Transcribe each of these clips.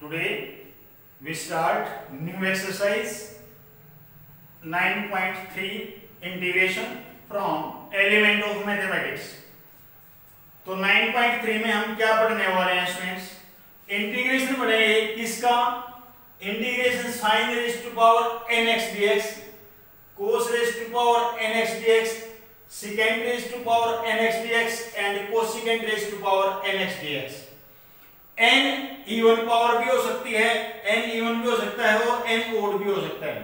Today we start new exercise 9.3 integration from element of mathematics। तो 9.3 में हम क्या पढ़ने वाले हैं स्टूडेंट्स? इंटीग्रेशन पढ़ेंगे किसका? Integration sin raised to power nx dx, cos raised to power nx dx, secant raised to power nx dx and cosecant raised to power nx dx। n even power भी हो सकती है, n even भी हो सकता है और n odd भी हो सकता है।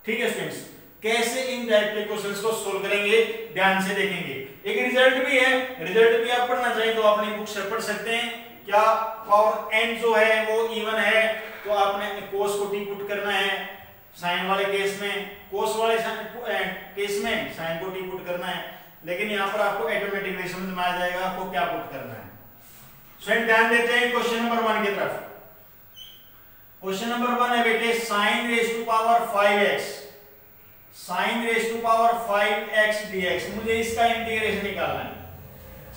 ठीक है स्टूडेंट्स, कैसे इन टाइप के क्वेश्चंस को सोल्व करेंगे ध्यान से देखेंगे। एक रिजल्ट भी है, रिजल्ट भी आप पढ़ना चाहिए तो अपनी बुक से पढ़ सकते हैं। क्या पावर n जो है वो इवन है तो आपने cos को t पुट करना है साइन वाले केस में, cos वाले केस में साइन को t पुट करना है, लेकिन यहाँ पर आपको ऑटोमेटिकली समझ में आ जाएगा आपको क्या पुट करना है। स्टूडेंट ध्यान देते हैं क्वेश्चन नंबर 1 की तरफ। क्वेश्चन नंबर 1 है बेटे sin raise to power 5x, sin raise to power 5x dx। मुझे इसका इंटीग्रेशन निकालना है।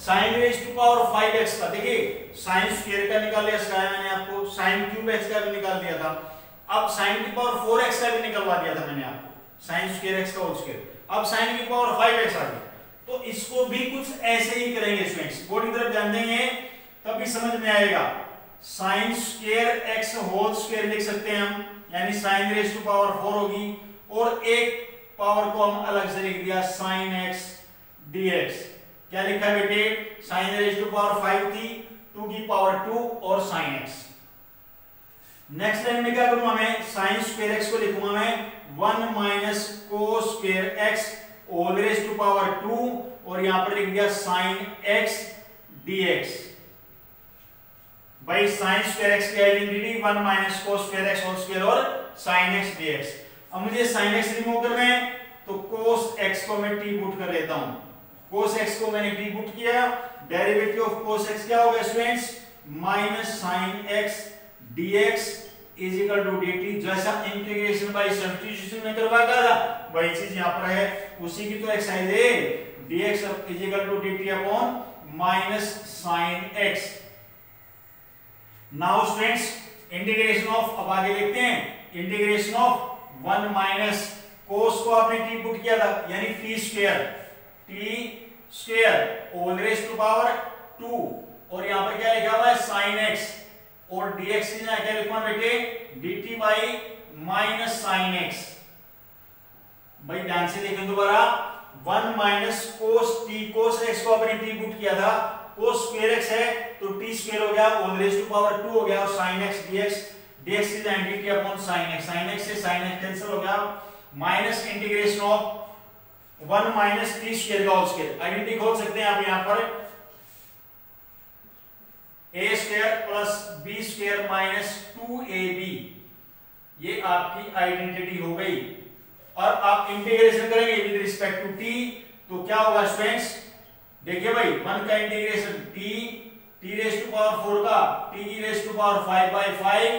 sin raise to power 5x का देखिए sin स्क्वायर का निकाल लिया सिखाया मैंने आपको, sin क्यूब x का भी निकाल दिया था, अब sin की पावर 4x का भी निकलवा दिया था मैंने आपको, sin स्क्वायर x का होल स्क्वायर। अब sin की पावर 5x आ गई तो इसको भी कुछ ऐसे ही करेंगे स्टूडेंट्स। बोर्ड की तरफ ध्यान देंगे तभी समझ में आएगा। Sine square x whole square लिख सकते हैं हम, यानी साइन रेज़ टू पावर 4 होगी और एक पावर को हम अलग से लिख दिया साइन एक्स dx। क्या लिखा है बेटे? साइन रेज़ टू पावर 5 थी, 2 की पावर 2 और साइन एक्स। नेक्स्ट लाइन में क्या करूंगा मैं? साइन स्क्वायर एक्स को लिखूंगा मैं 1 minus cos square x whole raise to power 2 और यहां पर लिख दिया साइन एक्स dx। भाई साइन स्क्वायर एक्स की identity 1 minus cos square x whole square और साइन एक्स dx। अब मुझे साइन एक्स रिमूव करना है तो कोस एक्स को मैं t पुट कर लेता हूं। कोस एक्स को मैंने t पुट किया, डेरिवेटिव ऑफ कोस एक्स क्या होगा students? Minus sine x dx is equal to dt। जैसा इंटीग्रेशन बाय सब्स्टिट्यूशन में करवाया था वही चीज यहां पर है, उसी की तो एक्सरसाइज है। dx is equal to dt upon minus sine x. Now students integration of, अब आगे देखते हैं, इंटीग्रेशन ऑफ 1 माइनस कोस को आपने t पुट किया था यानी t square whole raise to power 2 और यहां पर क्या लिखा हुआ है sin x और dx की जगह क्या लिखूंगा बेटे? dt by minus sin x। भाई ध्यान से देखें दोबारा, 1 माइनस कोस t, कोस x को आपने t पुट किया था, कोस स्क्वायर x है तो t स्क्वायर हो गया होल रेज़ टू पावर 2 हो गया और sin x dx की identity upon sin x, sin x से sin x कैंसिल हो गया, minus integration of 1 minus t square का होल स्क्वायर। आइडेंटिटी खोल सकते हैं आप यहां पर, a square plus b square minus 2ab, ये आपकी आइडेंटिटी हो गई। और आप इंटीग्रेशन करेंगे विद रिस्पेक्ट टू t तो क्या होगा स्टूडेंट्स? देखिए भाई 1 का integration t raise to power 4 का t की raise to power 5 by 5,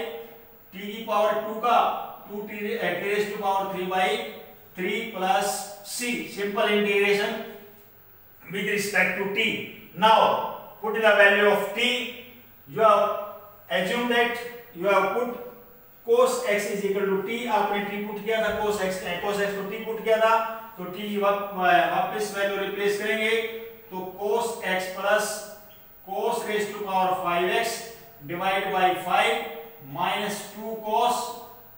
t की पावर 2 का 2t raise to power 3 by 3 plus c। Simple integration with respect to t। Now put the value of t। You have assumed that you have put cos x is equal to t। आपने t put किया था, cos x को t put किया था तो t वापस value replace करेंगे तो cos x plus cos raise to power 5x divide by 5 minus 2 cos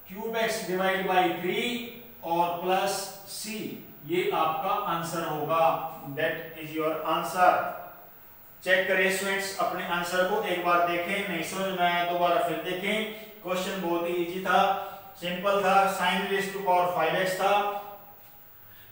cube x divide by 3 और प्लस c। ये आपका आंसर होगा। That is your answer. Check करें स्टूडेंट्स अपने आंसर को, एक बार देखें, नहीं समझ में आया दोबारा फिर देखें। क्वेश्चन बहुत ही इजी था, सिंपल था। sin raise to power 5x था,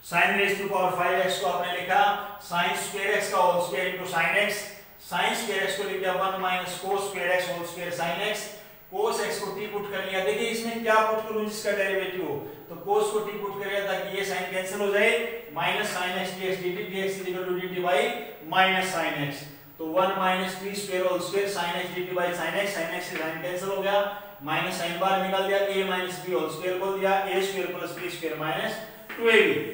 sin raise to power 5x को आपने लिखा sin स्क्वायर x का whole square into sin x, sin square x को लिख दिया 1 minus cos square x whole square sin x, cos x को t put कर लिया। देखिए इसमें क्या पुट करूं जिसका डेरिवेटिव हो, तो cos को t पुट कर लिया ताकि ये sin कैंसिल हो जाए, minus sin x dx dt dx is equal to dt by minus sin x। तो 1 minus t square whole square sin x dt by sin x से sin कैंसिल हो गया, माइनस sin बार निकाल दिया, a minus b whole square बोल दिया, a square plus b square minus 2ab।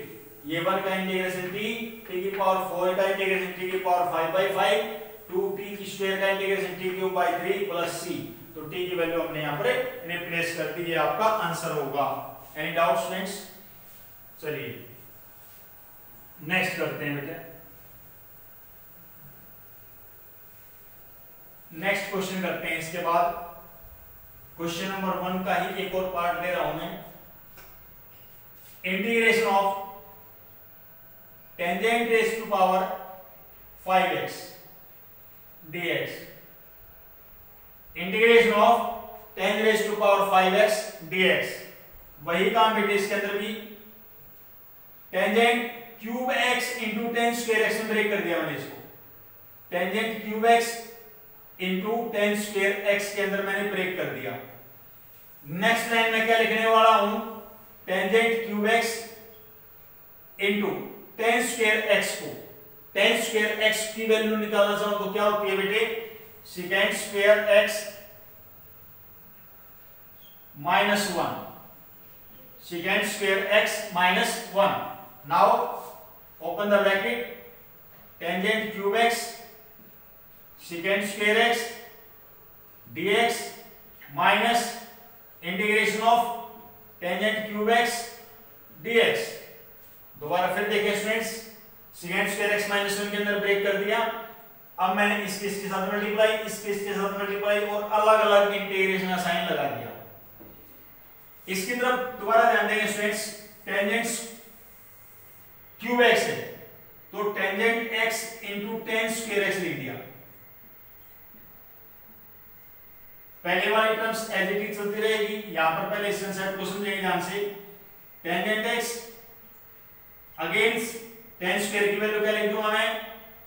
ये 1 का इंटीग्रेशन t की पावर 4 का इंटीग्रेशन t की पावर 5 बाई 5, 2t की स्क्वायर का integration t cube by 3 plus c। तो टी की वैल्यू हमने यहाँ पर रिप्लेस कर दी, ये आपका आंसर होगा। Any doubt students? चलिए नेक्स्ट करते हैं बेटा। नेक्स्ट क्वेश्चन करते हैं। इसके बाद क्वेश्चन नंबर 1 का ही एक और पार्ट ले रहा हूं मैं। Integration of tangent raise to power 5x dx। Integration of tan raise to power 5x dx। वही काम बेटे इसके अंदर भी tangent cube x into tan square x में ब्रेक कर दिया मैंने इसको। Tangent cube x into tan square x के अंदर मैंने ब्रेक कर दिया। नेक्स्ट लाइन में क्या लिखने वाला हूं, tangent cube x into tan square x को, टेन स्क्वायर x की वैल्यू निकालना चाहूं तो क्या होती है बेटे, second square x minus 1, second square x minus 1। Now open the bracket, tangent cube x second square x dx minus integration of tangent cube x dx। दोबारा फिर देखिए students, second square x minus 1 के अंदर break कर दिया। अब मैंने इसके साथ मल्टीप्लाई, इसके साथ मल्टीप्लाई और अलग अलग इंटीग्रेशन का साइन लगा दिया। इसकी तरफ दोबारा ध्यान देंगे स्टूडेंट्स, टेंजेंट क्यूब x है तो tangent x into tan square x लिख दिया। पहले वाली टर्म्स एज इट इज चलती रहेगी। यहां पर पहले इस कंसेप्ट को समझेंगे ध्यान से। Tangent x against ten square की वैल्यू क्या लिख दूंगा मैं,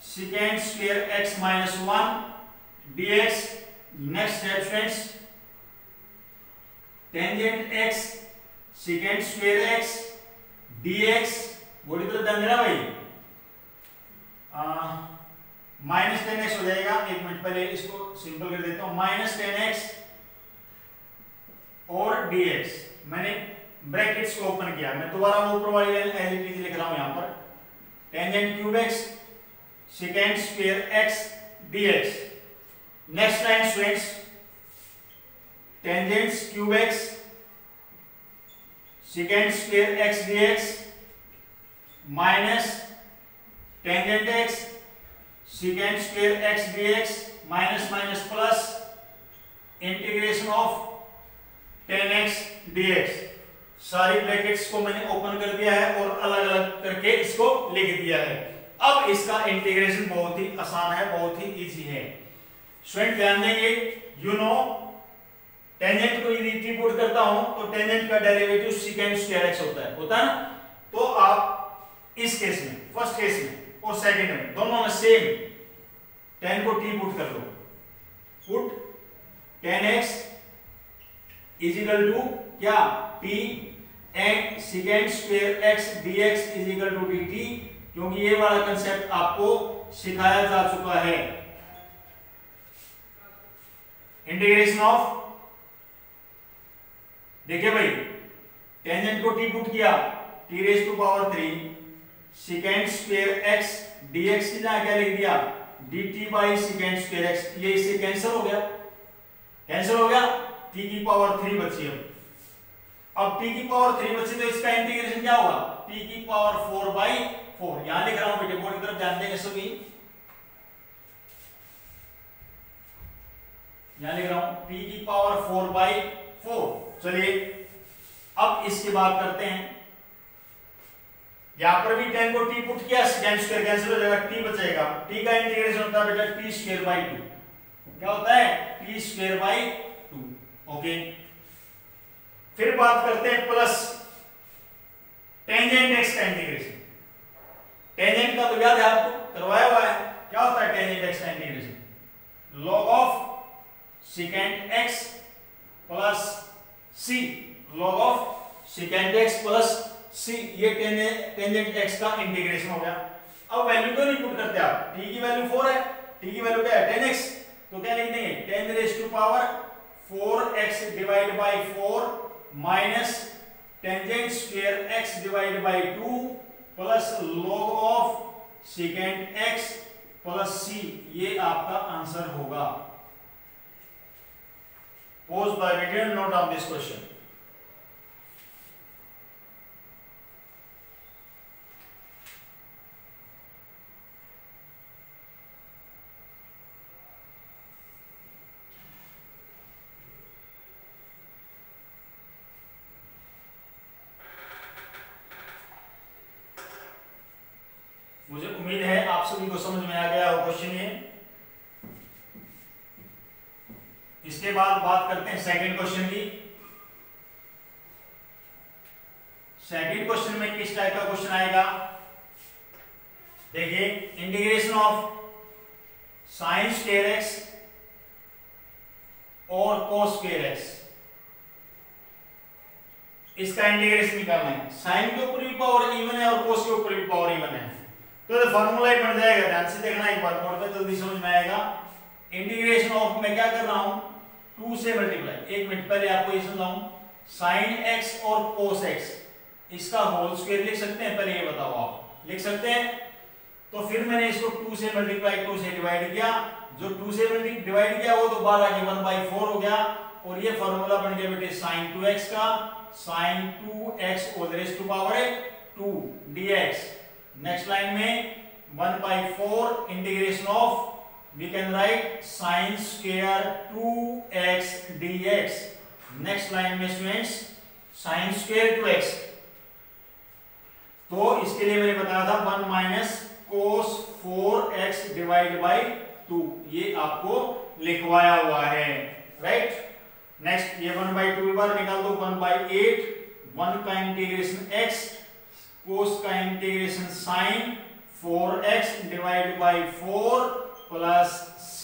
second square x minus 1 dx। Next step friends, tangent x second square x dx। बोली तो ध्यान देना भाई, माइनस 10x हो जाएगा। एक मिनट पहले इसको सिंपल कर देता हूं, माइनस 10x और dx। मैंने ब्रैकेट्स को ओपन किया, मैं दोबारा ऊपर वाली लाइन एज इट इज लिख रहा हूं यहां पर, tangent cube x second square x dx। Next line students, tangent cube x second square x dx minus tangent x second square x dx minus minus plus integration of 10x dx। सारी brackets को मैंने open कर दिया है और अलग अलग करके इसको लिख दिया है। अब इसका इंटीग्रेशन बहुत ही आसान है, बहुत ही इजी है। स्टूडेंट ध्यान देंगे, यू नो टेंजेंट को यदि पुट करता हूं तो टेंजेंट का डेरिवेटिव सेकेंड स्क्वायर x होता है ना। तो आप इस केस में, फर्स्ट केस में और सेकंड में, दोनों में सेम टेन को t पुट कर लो। Put 10x is equal to क्या, t and sec square x dx is equal to dt, क्योंकि ये वाला कंसेप्ट आपको सिखाया जा चुका है। इंटीग्रेशन ऑफ, देखिए भाई, टेंजेंट को t पुट किया, t raise to power 3 second square x dx की जगह क्या लिख दिया, dt by second square x। ये इससे कैंसिल हो गया, कैंसिल हो गया, t की पावर 3 बची। अब t की पावर 3 बची तो इसका इंटीग्रेशन क्या होगा, t की पावर 4 बाई 4। यहां लिख रहा हूं बेटे, बोर्ड की तरफ ध्यान देंगे सभी, यहां लिख रहा हूं t की पावर 4 बाई 4। चलिए अब इसकी बात करते हैं। यहां पर भी 10 को t पुट किया, सेकेंड स्क्वायर कैंसिल हो जाएगा, t बचेगा। t का इंटीग्रेशन होता है बेटा t स्क्वायर बाई 2। क्या होता है, t स्क्वायर बाई 2। ओके, फिर बात करते हैं प्लस टेंजेंट x का इंटीग्रेशन। टेंजेंट का तो याद है आपको, करवाया हुआ है। क्या होता है टेंजेंट x का integration, log of second x plus c, log of second x plus c। ये टेंजेंट x का इंटीग्रेशन हो गया। अब वैल्यू तो नहीं पुट करते आप, t की वैल्यू 4 है, t की वैल्यू क्या है 10x, तो क्या लिख देंगे 10 raise to power 4x divide by 4 minus tangent square x divide by 2 plus log of second x plus c। ये आपका आंसर होगा। Pause the video and note down this question. मुझे उम्मीद है आप सभी को समझ में आ गया हो क्वेश्चन ये। इसके बाद बात करते हैं सेकंड क्वेश्चन की। सेकंड क्वेश्चन में किस टाइप का क्वेश्चन आएगा, देखिए integration of sign square x और कोस स्क्वायर एक्स, इसका इंटीग्रेशन निकालना है। साइन के ऊपर भी पावर इवन है और कोस के ऊपर भी पावर इवन है, तो ये फार्मूला ही बन जाएगा। ध्यान से देखना एक बार, बोर्ड पे जल्दी समझ में आएगा। इंटीग्रेशन ऑफ, मैं क्या कर रहा हूं, 2 से मल्टीप्लाई। एक मिनट पहले आपको ये समझाऊं, साइन एक्स और कोस एक्स, इसका होल स्क्वायर लिख सकते हैं, पहले ये बताओ आप लिख सकते हैं। तो फिर मैंने इसको 2 से मल्टीप्लाई 2 से डिवाइड किया, जो 2 से डिवाइड किया वो तो बाहर आके 1/4 हो गया, और ये फार्मूला बन गया बेटे sin 2x का, sin 2x whole raise to power 2 dx। Next line में 1/4 integration of, we can write sin square 2x dx। Next line में स्टूडेंट्स sin square 2x, तो इसके लिए मैंने बताया था 1 minus cos 4x divide by 2, ये आपको लिखवाया हुआ है, राइट। नेक्स्ट ये 1/2 बार निकाल दो, 1/8, 1 का इंटीग्रेशन x, cos का integration sin 4x divide by 4 plus c।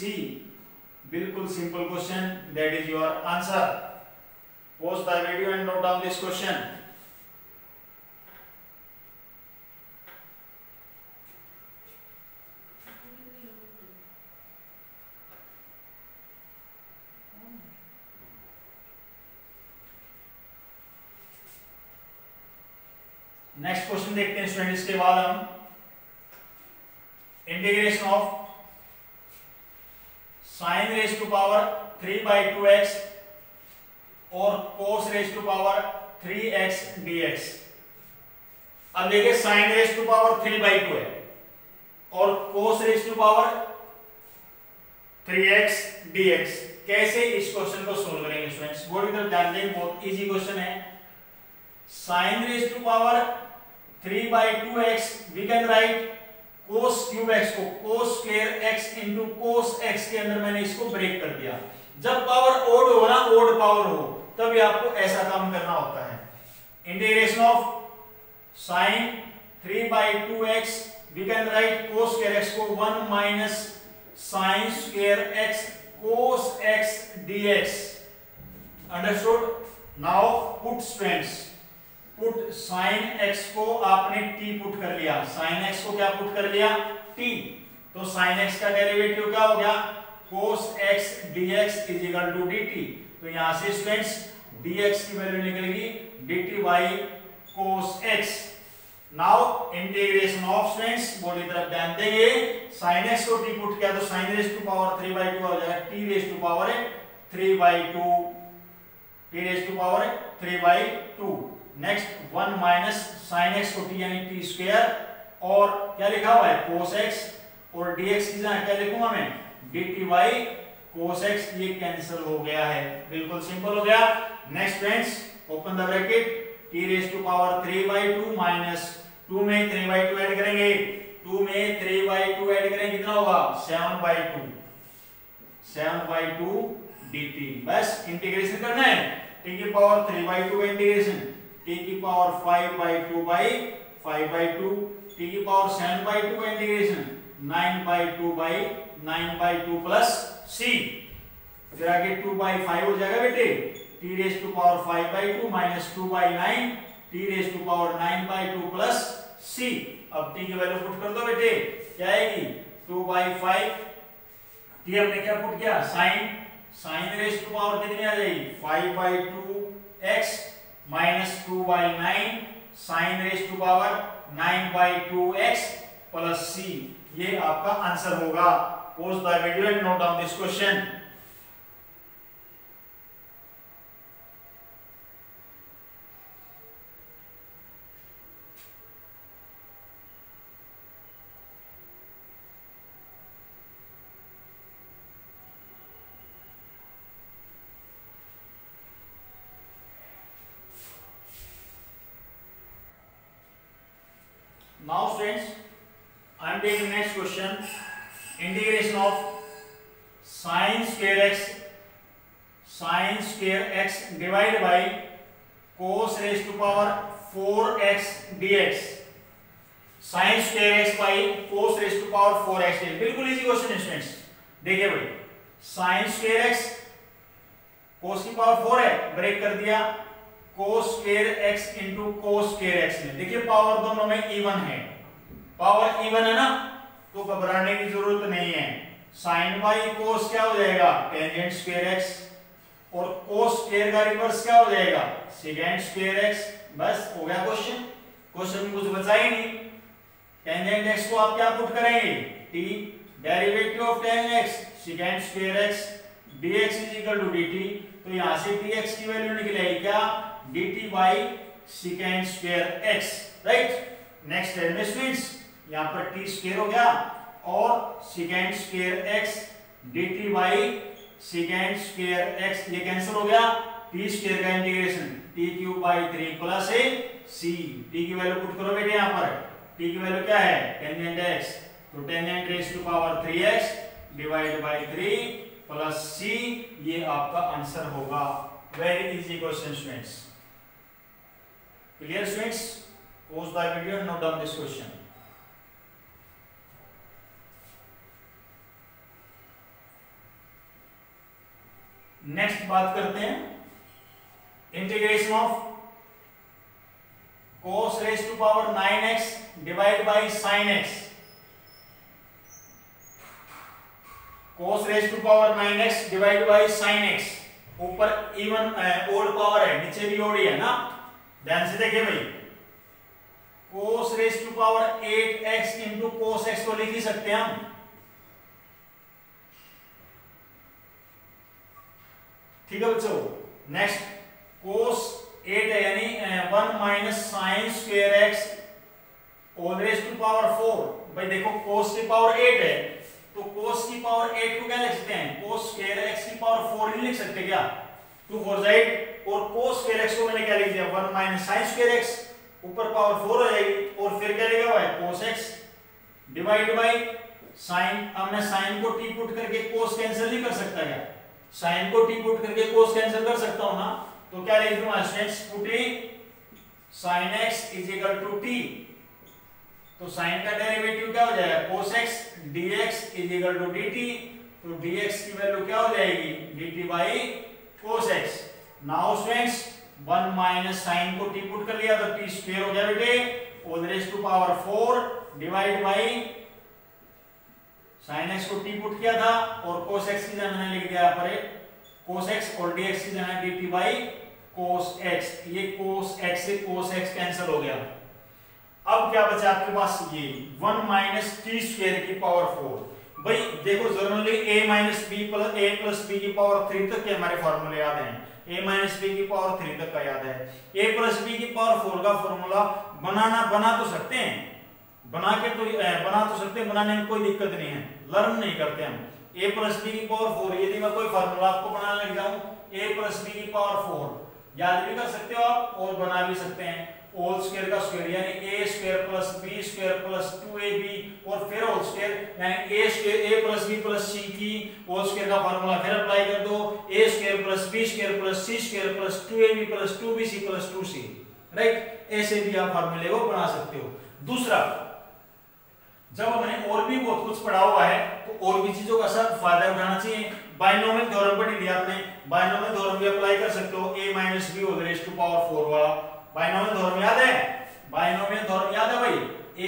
बिल्कुल simple question, that is your answer. Pause the video and note down this question. Next question देखते हैं स्टूडेंट। इसके बाद हम integration of sine raise to power 3/2x और cos raise to power 3x dx। अब देखिए sign raise to power 3/2 है और cos raise to power 3x dx। कैसे इस क्वेश्चन को सोल्व करेंगे स्टूडेंट्स, बोर्ड की तरफ ध्यान दें, बहुत इजी क्वेश्चन है। Sine raise to power 3/2x we can write cos cube x को cos square x into cos x के अंदर मैंने इसको ब्रेक कर दिया। जब पावर ओड हो ना, ओड पावर हो, तभी आपको ऐसा काम करना होता है। Integration of sine 3/2x we can write cos square x को 1 minus sine square x cos x dx। Understood. Now put students, put sin x को आपने t पुट कर लिया, sin x को क्या पुट कर लिया, t। तो sin x का डेरिवेटिव क्या हो गया, cos x dx is equal to dt। तो यहां से स्टूडेंट्स dx की वैल्यू निकलेगी dt by cos x। Now integration of students, board की तरफ ध्यान देंगे, sin x को t पुट किया तो sin रेज टू पावर 3/2 हो जाएगा, t raise to power 3/2, t raise to power 3/2। Next 1 minus sine x को t यानी t स्क्वायर, और क्या लिखा हुआ है cos x, और dx की जगह क्या लिखूंगा मैं, dt बाई cos x। ये कैंसिल हो गया है, बिल्कुल सिंपल हो गया। Next friends open the bracket, t raise to power 3/2 minus 2 में 3/2 ऐड करेंगे, 2 में 3/2 ऐड करेंगे, कितना होगा 7/2 dt। बस इंटीग्रेशन करना है, t की पावर 3/2 का इंटीग्रेशन, t की पावर 5/2 बाई 5/2, t की पावर 7/2 का इंटीग्रेशन 9/2 बाई 9/2 प्लस c। फिर आगे 2/5 हो जाएगा बेटे, t raise to power 5/2 minus 2/9, t raise to power 9/2 plus c। अब t की वैल्यू पुट कर दो बेटे, क्या आएगी 2/5, t हमने क्या पुट किया, sin रेज टू पावर कितनी आ जाएगी 5/2x minus 2/9 sine raise to power 9/2x plus c। ये आपका आंसर होगा। Pause the video and note down this question. Now students, I am taking next question. Integration of sin square x divided by cos raised to power 4x dx. sin square x by cos raised to power 4x dx. बिल्कुल easy question है students. देखिए भाई, sin square x cos की power 4 है, break कर दिया cos square x into cos square x में. देखिए पावर दोनों में इवन है, पावर इवन है ना, तो घबराने की जरूरत नहीं है. sin बाई cos क्या हो जाएगा, टेंजेंट स्क्वायर x, और cos स्क्वायर का रिवर्स क्या हो जाएगा, सेकेंड स्क्वायर x. बस हो गया क्वेश्चन. क्वेश्चन में कुछ बचा ही नहीं. टेंजेंट x को आप क्या पुट करेंगे, t derivative of tan x second square x dx is equal to dt. तो यहां से dx की वैल्यू निकलेगी क्या, dt by second square x. Right. Next है में स्टूडेंट्स, यहां पर t स्क्वायर हो गया और second square x dt by second square x, ये कैंसिल हो गया. t स्क्वायर का integration t cube by 3 plus a c. t की वैल्यू पुट करो बेटे, यहां पर t की वैल्यू क्या है, टेंजेंट x, तो tangent raise to power 3x divide by 3 plus c. ये आपका आंसर होगा. Very easy question students. Clear students? Pause the video and note down this question. Next बात करते हैं integration of cos raise to power 9x divide by sin x. cos raise to power 9x divide by sin x. ऊपर even odd power है, नीचे भी odd ही है ना. ध्यान से देखिए भाई, cos raise to power 8x into cos x को लिख ही सकते हैं हम. ठीक है बच्चों. नेक्स्ट cos 8 है, यानी 1 minus sine square x all raise to power 4. भाई देखो cos की पावर 8 है, तो cos की पावर 8 को क्या लिख सकते हैं, cos स्क्वायर x की पावर 4 नहीं लिख सकते क्या, 2 4 8. और cos स्क्वायर x को मैंने क्या लिख दिया, 1 माइनस साइन स्क्वायर x, ऊपर पावर 4 हो जाएगी, और फिर क्या लिखा हुआ है cos x divide by sine. हमने साइन को t पुट करके cos कैंसिल नहीं कर सकता क्या, साइन को t पुट करके cos कैंसिल कर सकता हूं ना. तो क्या लिख दूंगा students, putting sin x is equal to t. तो sin का डेरिवेटिव क्या हो जाएगा, cos x dx is equal to dt. तो dx की वैल्यू क्या हो जाएगी, dt by cos x. Now students 1 minus sine को t पुट कर लिया तो t स्क्वायर हो गया बेटे, all raise to power 4 divide by sin x को t पुट किया था और cos x की जगह मैंने लिख दिया यहाँ पर cos x और dx की जगह dt बाई cos x. ये cos x से cos x कैंसिल हो गया. अब क्या बचा आपके पास, ये 1 माइनस टी स्क्वायर की पावर 4. भाई देखो generally a minus B plus a plus B की पावर 3 तक के हमारे फॉर्मूले याद हैं. a माइनस बी की पावर 3 तक का याद है. a प्लस बी की पावर 4 का फॉर्मूला बना तो सकते हैं, बना तो सकते हैं, बनाने में कोई दिक्कत नहीं है, लर्न नहीं करते हम. a प्लस बी की पावर 4, यदि मैं कोई फार्मूला आपको बनाने लग जाऊं a प्लस बी की पावर 4, याद भी कर सकते हो आप और बना भी सकते हैं. होल स्क्वायर का स्क्वायर यानी a square plus b square plus 2ab और फिर होल स्क्वायर यानी a square a plus b plus c की होल स्क्वायर का फार्मूला फिर अप्लाई कर दो, a square plus b square plus c square plus 2ab plus 2bc plus 2c. Right, ऐसे भी आप फार्मूले को बना सकते हो. दूसरा, जब हमने और भी बहुत कुछ पढ़ा हुआ है तो और भी चीजों का सब फायदा उठाना चाहिए. बाइनोमियल थ्योरम पढ़ लिया आपने, बाइनोमियल थ्योरम भी अप्लाई कर सकते हो, a minus B whole raise to power 4 वाला बाइनोमियल थ्योरम याद है. बाइनोमियल थ्योरम याद है भाई,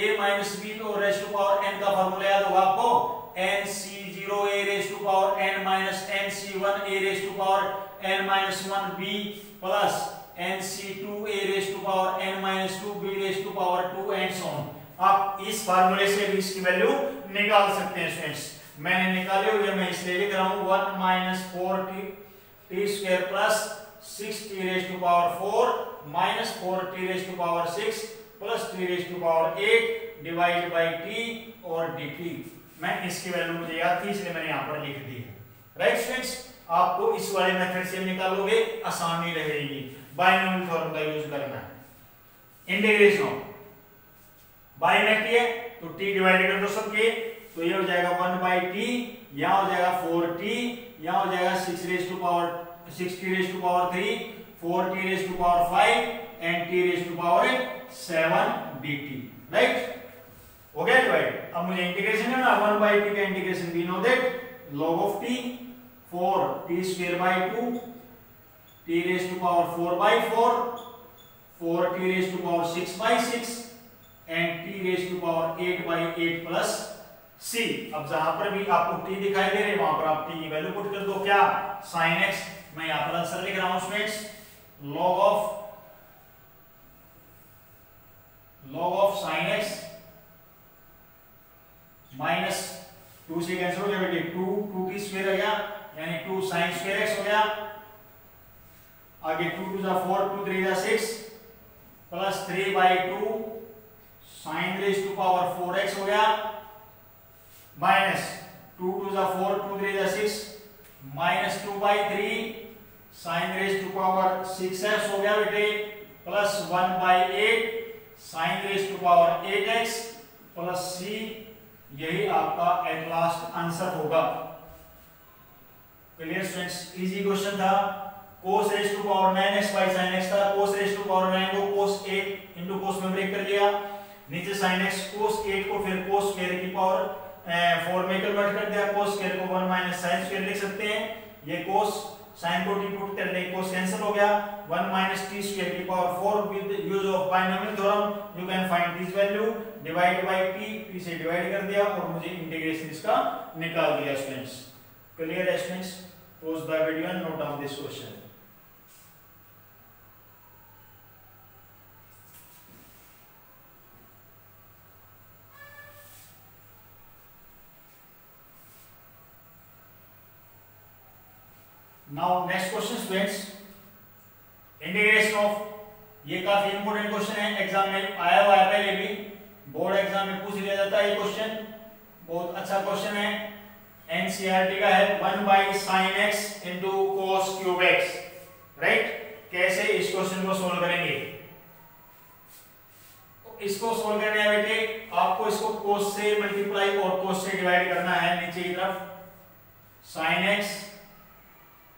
a माइनस बी तो रेज़ टू पावर n का फार्मूला याद होगा आपको, nc0 a raise to power n minus nc1 a raise to power n minus 1 b plus nc2 a raise to power n minus 2 b raise to power 2 and so on. आप इस फार्मूले से भी इसकी value निकाल सकते हैं students. मैंने निकाले हुए मैं इसलिए लिख रहा हूं 1 minus 4t square plus 6t raise to power 4 minus 4t raise to power 6 plus t raise to power 8 divide by t और dt. मैं इसकी वैल्यू मुझे याद थी इसलिए मैंने यहां पर लिख दी है. राइट स्टूडेंट्स, आपको इस वाले मेथड से निकालोगे आसानी रहेगी. बाइनोमियल थ्योरम का यूज करना है. इंटीग्रेशन ऑफ बाई में टी है तो टी डिवाइड कर दो सबके, तो ये हो जाएगा 1/t, यहाँ हो जाएगा 4t, यहाँ हो जाएगा 6t raised to power 3, 4t raised to power 5 and t raised to power 7 dt, right? हो गया डिवाइड। अब मुझे इंटीग्रेशन है ना, 1/t का integration we know that log of t 4t²/2 t raised to power 4/4 4t raised to power 6/6 and t raised to power 8/8 plus c। अब जहां पर भी आपको t दिखाई दे रही है वहां पर आप t की वैल्यू पुट कर दो, क्या sin x, मैं यहां पर आंसर लिख रहा हूं students, log of sin x minus 2 से कैंसिल हो गया बेटे, 2t स्क्वायर आ गया यानी 2 sin स्क्वायर x हो गया, आगे 2 2 जा 4 2 3 जा 6 plus 3/2 sin raised to power 4x हो गया, माइनस 2 2 जा 4 2 3 जा 6 minus 2/3 sin raised to power 6x हो गया बेटे, plus 1/8 sin raised to power 8x plus c। यही आपका एट लास्ट आंसर होगा। Clear students? इजी क्वेश्चन था। cos raised to power 9x by sin x था, cos raised to power 9 को cos 8 into cos में ब्रेक कर लिया, नीचे sin x cos 8 को फिर cos स्क्वायर की पावर 4 में कन्वर्ट कर दिया, cos स्क्वायर को 1 माइनस sin स्क्वायर लिख सकते हैं, ये cos sin को t पुट करने cos कैंसिल हो गया, 1 माइनस t स्क्वायर की power 4 with use of binomial theorem you can find this value, divide by t से डिवाइड कर दिया और मुझे इंटीग्रेशन इसका निकाल दिया स्टूडेंट्स। क्लियर है students? Pause the video and note down this question. Now next question students, integration of, ये काफी इंपोर्टेंट क्वेश्चन है, एग्जाम में आया हुआ है, पहले भी बोर्ड एग्जाम में पूछ लिया जाता है ये क्वेश्चन, बहुत अच्छा क्वेश्चन है, एनसीईआरटी का है, 1/sin x into cos cube x, right? कैसे इस क्वेश्चन को सोल्व करेंगे? इसको सोल्व करने है बेटे आपको इसको cos से मल्टीप्लाई और cos से डिवाइड करना है, नीचे की तरफ sin x,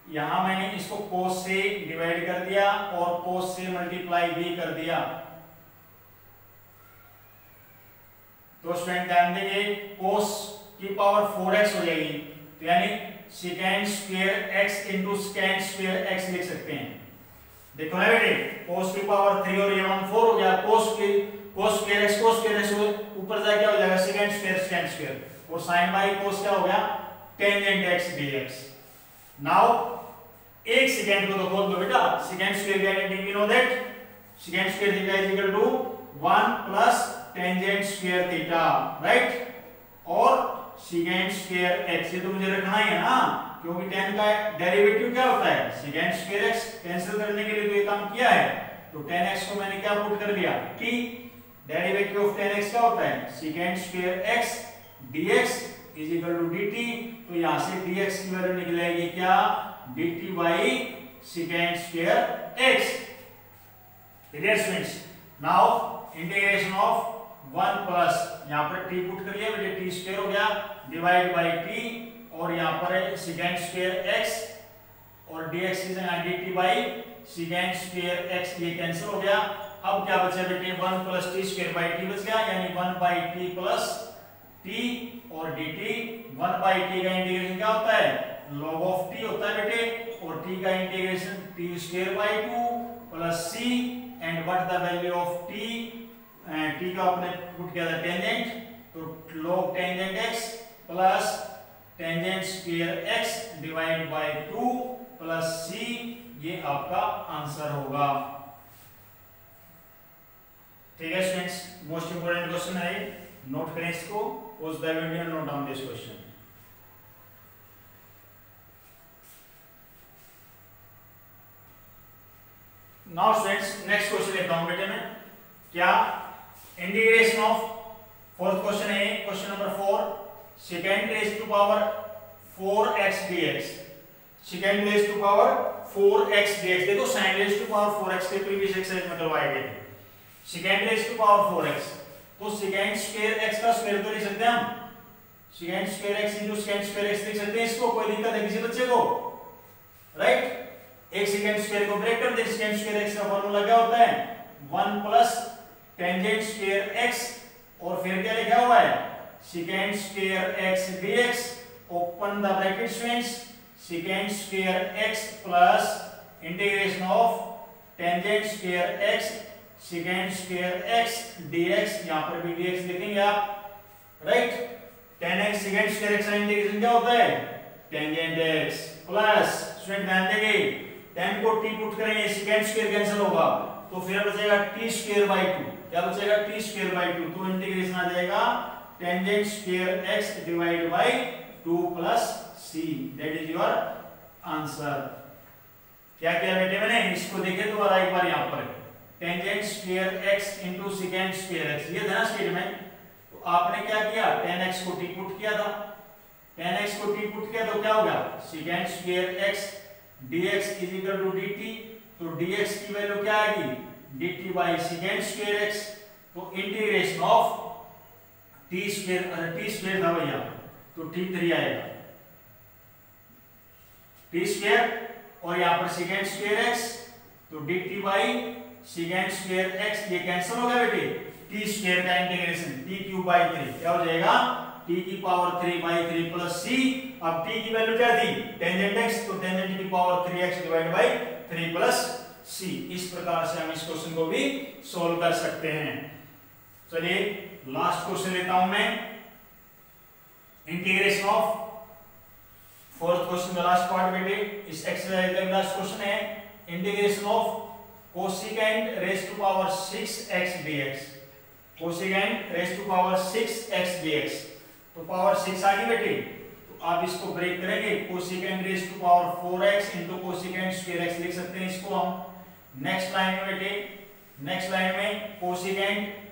यहां मैंने इसको cos से डिवाइड कर दिया और cos से मल्टीप्लाई भी कर दिया, तो स्टूडेंट ध्यान देंगे cos की पावर 4x हो जाएगी, तो यानी secant square x into secant square x लिख सकते हैं। देखो ना बेटे, cos की पावर 3 और ये 1 4 हो गया, cos स्क्वायर x ऊपर जाके क्या हो जाएगा secant स्क्वायर और sin बाई cos क्या हो गया tangent x dx। नाउ एक सेकंड को तो खोल दो बेटा, सेकंड स्क्वायर का identity we know that second square theta is equal to 1 plus tangent square theta, right? और सेकंड स्क्वायर x, ये तो मुझे रखना ही है ना, क्योंकि tan का डेरिवेटिव क्या होता है सेकंड स्क्वायर x, कैंसिल करने के लिए तो ये काम किया है, तो tan x को मैंने क्या पुट कर दिया t, derivative of tan x क्या होता है second square x dx is equal to dt, तो यहां से dx की वैल्यू निकलेगी क्या dt by secant square x। Clear students? Now integration of 1 plus, यहां पर t पुट कर लिया बेटे, t स्क्वायर हो गया डिवाइड बाई t और यहां पर secant square x और dx की जगह dt by secant square x, ये कैंसिल हो गया। अब क्या बचा बेटे 1 plus t square by t बच गया, यानी 1 बाई t प्लस t और dt। 1 बाई t का इंटीग्रेशन क्या होता है log of t होता है बेटे, और t का integration t square by 2 plus c and what the value of t, t का आपने पुट किया था टेंजेंट, तो log tangent x plus tangent square x divide by 2 plus c, ये आपका आंसर होगा। ठीक है स्टूडेंट्स, मोस्ट इंपोर्टेंट क्वेश्चन है, नोट करें इसको, pause the video, note down this question. Now students next question लेता हूं बेटे मैं, क्या इंटीग्रेशन ऑफ, फोर्थ क्वेश्चन है question number 4, second raise to power 4x dx, second raise to power 4x dx, देखो sin raise to power 4x के previous exercise में करवाए गए थे, second raise to power 4x, तो सेकेंड स्क्वायर x का square तो लिख सकते हैं हम, second square x into second square x लिख सकते हैं इसको, कोई दिक्कत है किसी बच्चे को? राइट। एक सेकेंड स्क्वायर को ब्रेक कर दे, सेकेंड स्क्वायर x का फॉर्मूला क्या होता है? 1 प्लस टेंजेंट स्क्वायर x और फिर क्या लिखा हुआ है? Second square x dx, open the bracket students, second square x plus integration of tangent square x second square x dx, यहां पर भी dx लिखेंगे आप, right. tan x second square x का इंटीग्रेशन क्या होता है? टेंजेंट x प्लस, स्टूडेंट ध्यान देंगे, tan को t पुट करेंगे, सेकेंड स्क्वायर कैंसिल होगा तो फिर बचेगा t स्क्वायर बाय 2, क्या बचेगा? t स्क्वायर बाय 2, तो इंटीग्रेशन आ जाएगा tangent square x divide by 2 plus c, that is your answer. क्या किया बेटे मैंने? इसको देखे दोबारा एक बार, यहां पर tangent square x into second square x, ये था ना स्टेटमेंट। तो आपने क्या किया? tan x को t पुट किया था, tan x को t पुट किया तो क्या हो गया? Second square x dx is equal to dt, तो dx की वैल्यू क्या आएगी? dt by second square x, तो इंटीग्रेशन ऑफ t स्क्वायर था भैया, तो t3 आएगा, t स्क्वायर और यहां पर सेकेंड स्क्वायर x, तो dt by second square x, ये कैंसिल हो गया बेटे, t स्क्वायर का इंटीग्रेशन t क्यूब बाई 3 क्या हो जाएगा? t की पावर 3 बाई 3 प्लस c। अब t की वैल्यू क्या थी? टेंजेंट x, तो टेंजेंट की power 3x divide by 3 plus c। इस प्रकार से हम इस क्वेश्चन को भी सोल्व कर सकते हैं। चलिए लास्ट क्वेश्चन लेता हूं मैं, इंटीग्रेशन ऑफ फोर्थ क्वेश्चन का लास्ट पार्ट बेटे, इस एक्सरसाइज का लास्ट क्वेश्चन है integration of cosecant raise to power 6x dx, cosecant raise to power 6x dx, तो पावर 6 आ गई बेटे, तो आप इसको ब्रेक करेंगे, cosecant raise to power 4x into cosecant square x लिख सकते हैं इसको हम। नेक्स्ट लाइन में बेटे, नेक्स्ट लाइन में कोसेकेंट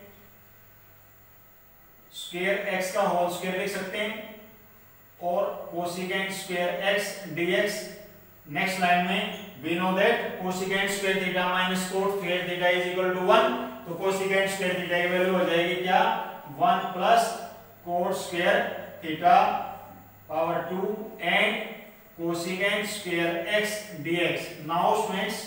स्क्वायर x का होल स्क्वायर लिख सकते हैं और cosecant square x dx। Next line में we know that cosecant square theta minus cot square theta is equal to 1, तो कोसेकेंट स्क्वायर थीटा की वैल्यू हो जाएगी क्या? 1 plus cot square theta power 2 and cosecant square x dx। Now students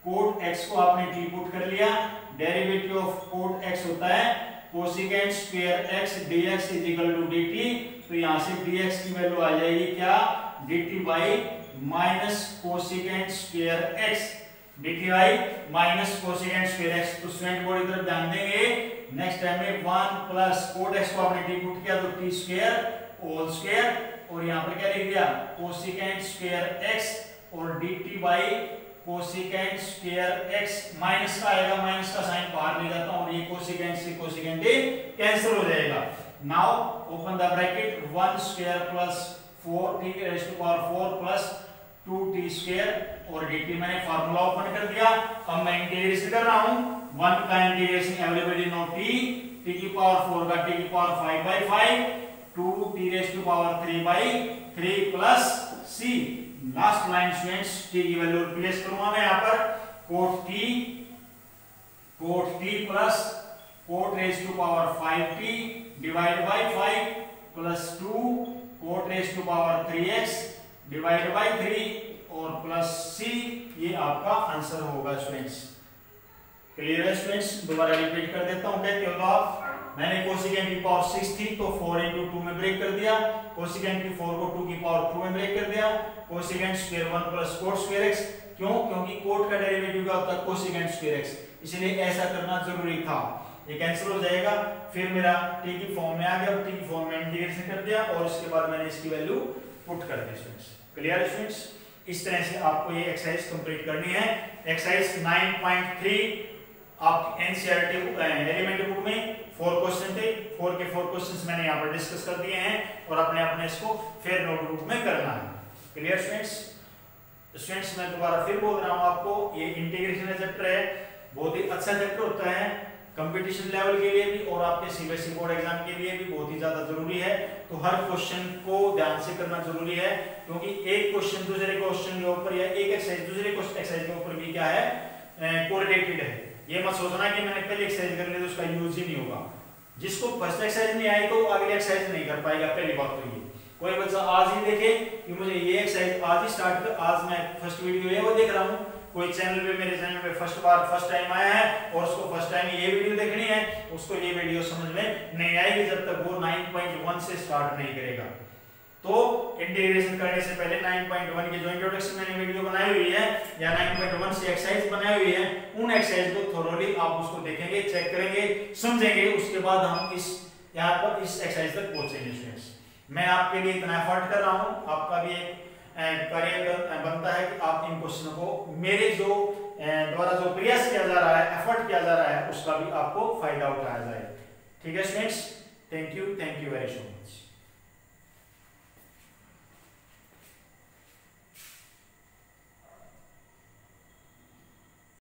cot x को आपने t put कर लिया, derivative of coat x होता है cosecant square x dx is equal to dt, तो यहां से dx की वैल्यू आ जाएगी क्या? dt by minus cosecant square x, dt by minus cosecant square x। तो स्टूडेंट बोर्ड की तरफ ध्यान देंगे, नेक्स्ट टाइम में 1 प्लस कोट x को आपने t पुट किया तो t स्क्वायर होल स्क्वायर, और यहां पर क्या लिख दिया? कोसेकेंट स्क्वायर x और dt by cosecant square x, minus का आएगा, माइनस का साइन बाहर ले जाता हूं और ये कोसेकेंट से कोसेकेंट कैंसिल हो जाएगा। Now open the bracket, 1 square plus 4t raise to power 4 plus 2t square और dt मैंने फार्मूला ओपन कर दिया। अब मैं इंटीग्रेशन कर रहा हूं, 1 का इंटीग्रेशन एवरीबॉडी नो t की पावर 4 का t की power 5 by 5, 2t raise to power 3 by 3 plus c। Last line students t की वैल्यू रिप्लेस करूंगा मैं यहां पर, cot t plus cot raise to power 5t divide by 5 plus 2 cot raise to power 3x divide by 3 और plus c, ये आपका answer होगा students. Clear है स्टूडेंट्स? दोबारा रिपीट कर देता हूं, कहते हो तो आप, मैंने कोसेकेंट की पावर 6 थी तो 4 into 2 में ब्रेक कर दिया, कोसेकेंट की 4 को 2 की पावर 2 में ब्रेक कर दिया, cosecant square 1 plus cot square x, क्यों? क्योंकि कोट का डेरिवेटिव क्या होता है? कोसेकेंट स्क्वायर x, इसलिए ऐसा करना जरूरी था। ये कैंसिल हो जाएगा, फिर मेरा t की फॉर्म में आ गया, t की फॉर्म में इंटीग्रेशन कर दिया और इसके बाद मैंने इसकी वैल्यू पुट कर दी स्टूडेंट्स। Clear students? इस तरह से आपको ये एक्सरसाइज कंप्लीट करनी है। एक्सरसाइज 9.3 आपकी एनसीईआरटी एलिमेंट्री बुक में 4 क्वेश्चन थे, 4 के 4 क्वेश्चंस मैंने यहाँ पर डिस्कस कर दिए हैं और अपने अपने इसको फिर नोटबुक में करना है। Clear students? स्टूडेंट्स मैं दोबारा फिर बोल रहा हूँ आपको, ये इंटीग्रेशन का चैप्टर है, बहुत ही अच्छा चैप्टर होता है कंपटीशन लेवल के लिए भी और आपके सीबीएसई बोर्ड एग्जाम के लिए भी बहुत ही ज्यादा जरूरी है। तो हर क्वेश्चन को ध्यान से करना जरूरी है, क्योंकि एक क्वेश्चन दूसरे क्वेश्चन के ऊपर या एक एक्सरसाइज दूसरे एक्सरसाइज के ऊपर भी क्या है? कोरिलेटेड है। ये मत सोचना कि मैंने पहले एक्सरसाइज कर ली तो उसका यूज ही नहीं होगा। जिसको फर्स्ट एक्सरसाइज नहीं आई तो अगली एक्सरसाइज नहीं कर पाएगा। पहली बात तो ये, कोई बच्चा आज ही देखे कि मुझे ये एक्सरसाइज आज ही स्टार्ट कर, आज मैं फर्स्ट वीडियो है वो देख रहा हूँ, कोई चैनल पे मेरे चैनल पे फर्स्ट टाइम आया है और उसको फर्स्ट टाइम ये वीडियो देखनी है, उसको ये वीडियो समझ में नहीं आएगी जब तक वो 9.1 से स्टार्ट नहीं करेगा। तो इंटीग्रेशन करने से पहले 9.1 की जो इंट्रोडक्शन मैंने वीडियो बनाई हुई है या 9.1 से एक्सरसाइज बनाई हुई है, उन एक्सरसाइज को थोरोली आप उसको देखेंगे, चेक करेंगे, समझेंगे, उसके बाद हम इस यहाँ पर इस एक्सरसाइज तक पहुंचेंगे स्टूडेंट्स। मैं आपके लिए इतना एफर्ट कर रहा हूँ, आपका भी एक कार्य बनता है कि आप इन क्वेश्चनों को मेरे जो द्वारा जो प्रयास किया जा रहा है, एफर्ट किया जा रहा है, उसका भी आपको फायदा उठाया जाए। ठीक है students, thank you very so much.